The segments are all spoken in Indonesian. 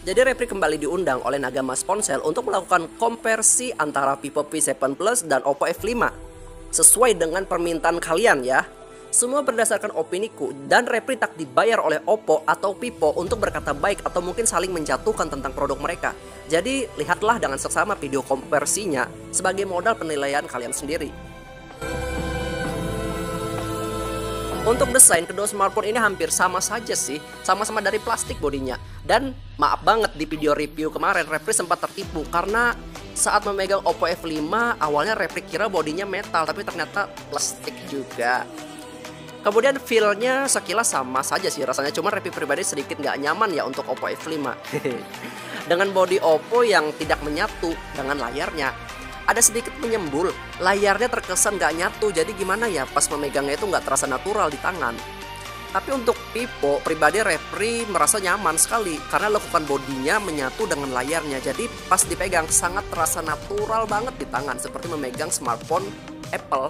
Jadi Repri kembali diundang oleh Nagamas Ponsel untuk melakukan konversi antara Vivo V7 Plus dan Oppo F5 sesuai dengan permintaan kalian ya. Semua berdasarkan opiniku dan Repri tak dibayar oleh Oppo atau Vivo untuk berkata baik atau mungkin saling menjatuhkan tentang produk mereka. Jadi lihatlah dengan seksama video konversinya sebagai modal penilaian kalian sendiri. Untuk desain kedua smartphone ini hampir sama saja sih, sama-sama dari plastik bodinya. Dan maaf banget di video review kemarin Repri sempat tertipu karena saat memegang Oppo F5 awalnya Repri kira bodinya metal tapi ternyata plastik juga. Kemudian feel-nya sekilas sama saja sih rasanya, cuma Repri pribadi sedikit nggak nyaman ya untuk Oppo F5. Dengan bodi Oppo yang tidak menyatu dengan layarnya. Ada sedikit menyembul, layarnya terkesan nggak nyatu, jadi gimana ya pas memegangnya itu nggak terasa natural di tangan. Tapi untuk Vivo, pribadi Repri merasa nyaman sekali karena lekukan bodinya menyatu dengan layarnya. Jadi pas dipegang sangat terasa natural banget di tangan, seperti memegang smartphone Apple.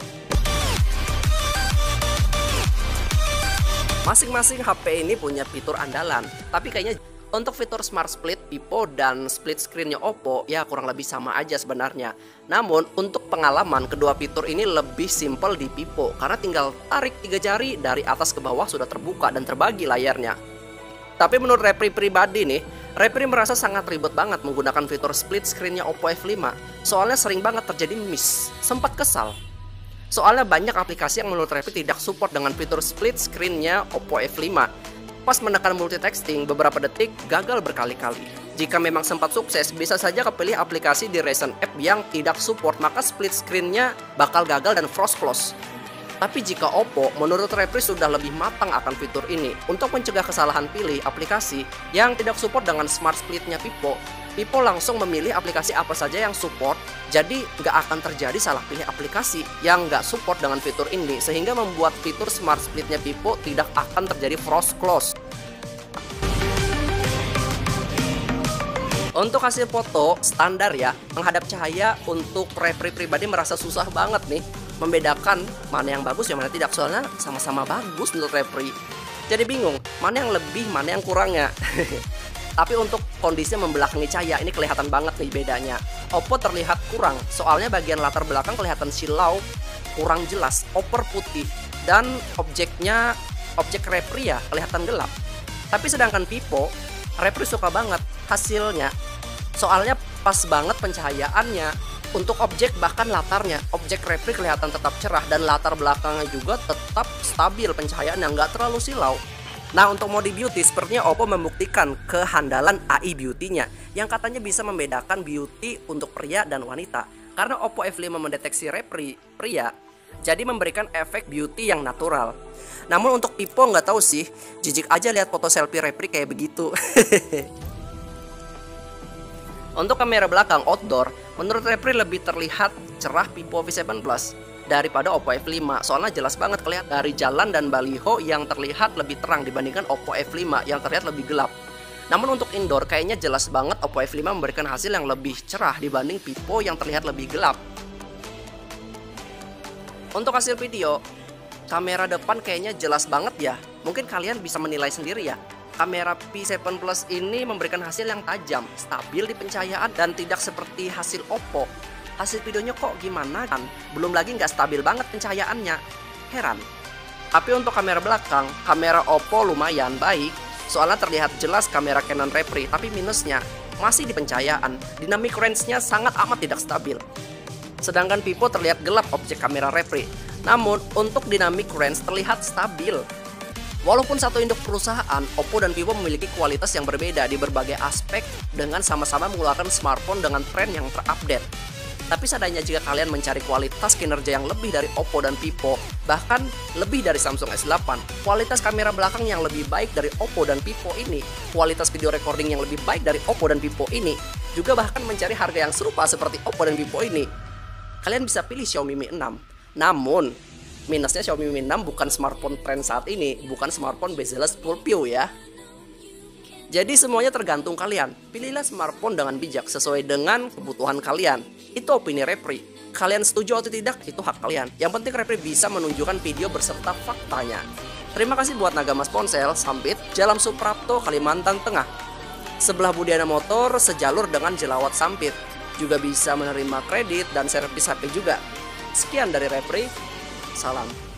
Masing-masing HP ini punya fitur andalan, tapi kayaknya untuk fitur Smart Split Vivo dan split screennya Oppo ya kurang lebih sama aja sebenarnya. Namun untuk pengalaman kedua fitur ini lebih simpel di Vivo karena tinggal tarik 3 jari dari atas ke bawah sudah terbuka dan terbagi layarnya. Tapi menurut Repri pribadi nih, Repri merasa sangat ribet banget menggunakan fitur split screennya Oppo F5. Soalnya sering banget terjadi miss, sempat kesal. Soalnya banyak aplikasi yang menurut Repri tidak support dengan fitur split screen-nya Oppo F5. Pas menekan multitasking beberapa detik gagal berkali-kali. Jika memang sempat sukses, bisa saja kepilih aplikasi di recent app yang tidak support, maka split screen-nya bakal gagal dan frost close. Tapi jika Oppo, menurut Repri sudah lebih matang akan fitur ini. Untuk mencegah kesalahan pilih aplikasi yang tidak support dengan smart split-nya Vivo, Vivo langsung memilih aplikasi apa saja yang support, jadi nggak akan terjadi salah pilih aplikasi yang nggak support dengan fitur ini, sehingga membuat fitur smart split-nya Vivo tidak akan terjadi frost close. Untuk hasil foto standar ya, menghadap cahaya untuk Repri pribadi merasa susah banget nih membedakan mana yang bagus yang mana tidak, soalnya sama-sama bagus menurut Repri. Jadi bingung mana yang lebih, mana yang kurangnya. Tapi untuk kondisi membelakangi cahaya ini kelihatan banget nih bedanya. Oppo terlihat kurang, soalnya bagian latar belakang kelihatan silau, kurang jelas, over putih, dan objek Repri ya kelihatan gelap. Tapi sedangkan Vivo, Repri suka banget hasilnya, soalnya pas banget pencahayaannya. Untuk objek bahkan latarnya, objek Repri kelihatan tetap cerah dan latar belakangnya juga tetap stabil pencahayaan yang nggak terlalu silau. Nah untuk mode beauty sepertinya Oppo membuktikan kehandalan AI beauty-nya yang katanya bisa membedakan beauty untuk pria dan wanita. Karena Oppo F5 mendeteksi Repri pria, jadi memberikan efek beauty yang natural. Namun untuk Vivo nggak tahu sih, jijik aja lihat foto selfie Repri kayak begitu. Untuk kamera belakang outdoor, menurut Repri lebih terlihat cerah Vivo V7 Plus daripada Oppo F5. Soalnya jelas banget kelihatan dari jalan dan baliho yang terlihat lebih terang dibandingkan Oppo F5 yang terlihat lebih gelap. Namun untuk indoor kayaknya jelas banget Oppo F5 memberikan hasil yang lebih cerah dibanding Vivo yang terlihat lebih gelap. Untuk hasil video, kamera depan kayaknya jelas banget ya. Mungkin kalian bisa menilai sendiri ya. Kamera V7 Plus ini memberikan hasil yang tajam, stabil di pencahayaan, dan tidak seperti hasil Oppo. Hasil videonya kok gimana kan? Belum lagi nggak stabil banget pencahayaannya. Heran. Tapi untuk kamera belakang, kamera Oppo lumayan baik. Soalnya terlihat jelas kamera Canon Repri, tapi minusnya masih di pencahayaan. Dynamic range-nya sangat amat tidak stabil. Sedangkan Vivo terlihat gelap objek kamera Repri. Namun untuk dynamic range terlihat stabil. Walaupun satu induk perusahaan, Oppo dan Vivo memiliki kualitas yang berbeda di berbagai aspek dengan sama-sama mengeluarkan smartphone dengan tren yang terupdate. Tapi seadanya jika kalian mencari kualitas kinerja yang lebih dari Oppo dan Vivo, bahkan lebih dari Samsung S8, kualitas kamera belakang yang lebih baik dari Oppo dan Vivo ini, kualitas video recording yang lebih baik dari Oppo dan Vivo ini, juga bahkan mencari harga yang serupa seperti Oppo dan Vivo ini, kalian bisa pilih Xiaomi Mi 6. Namun, minusnya Xiaomi Mi 6 bukan smartphone tren saat ini, bukan smartphone bezel-less full view ya. Jadi semuanya tergantung kalian. Pilihlah smartphone dengan bijak sesuai dengan kebutuhan kalian. Itu opini Repri. Kalian setuju atau tidak, itu hak kalian. Yang penting Repri bisa menunjukkan video berserta faktanya. Terima kasih buat Nagamas Ponsel, Sambit, Jalan Suprapto, Kalimantan Tengah. sebelah Budiana Motor sejalur dengan Jelawat Sampit. Juga bisa menerima kredit dan servis HP juga. Sekian dari Repri, salam.